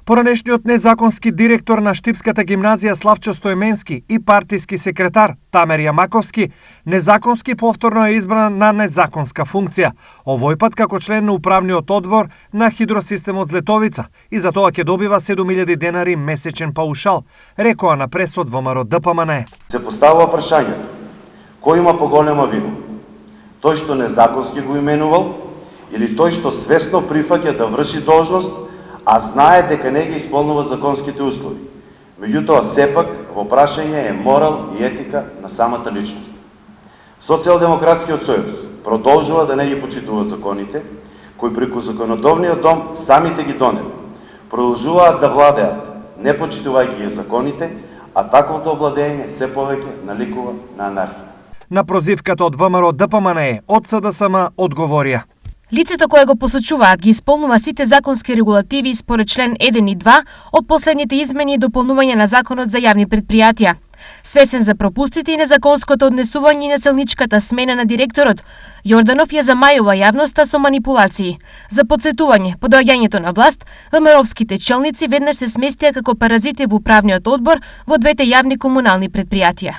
Поранешниот незаконски директор на Штипската гимназија Славчо Стоеменски и партиски секретар Тамер Јамаковски незаконски повторно е избран на незаконска функција, овој пат како член на управниот одбор на Хидросистемот Злетовица и за тоа ќе добива 7.000 денари месечен паушал, рекоа на пресот ВМРО ДПМН. Се поставува прашање: кој има поголема вина? Тој што незаконски го именувал или тој што свесно прифаќа да врши должност, а знае дека не ги исполнува законските услови? Меѓутоа, сепак, во прашање е морал и етика на самата личност. Социјалдемократскиот сојуз продолжува да не ги почитува законите, кои преку законодовниот дом самите ги донели. Продолжуваат да владеат, не почитувајќи ги законите, а таквото владење се повеќе наликува на анархија. На прозивката од ВМРО ДПМН од СДСМ одговорија: лицето кое го посочуваат ги исполнува сите законски регулативи според член 1 и 2 од последните измени и дополнување на Законот за јавни предпријатија. Свесен за пропустите и незаконското однесување и насилничката смена на директорот, Јорданов ја замајува јавноста со манипулации. За потсетување, по доаѓањето на власт, ВМРО-вските челници веднаш се сместија како паразити во управниот одбор во двете јавни комунални предпријатија.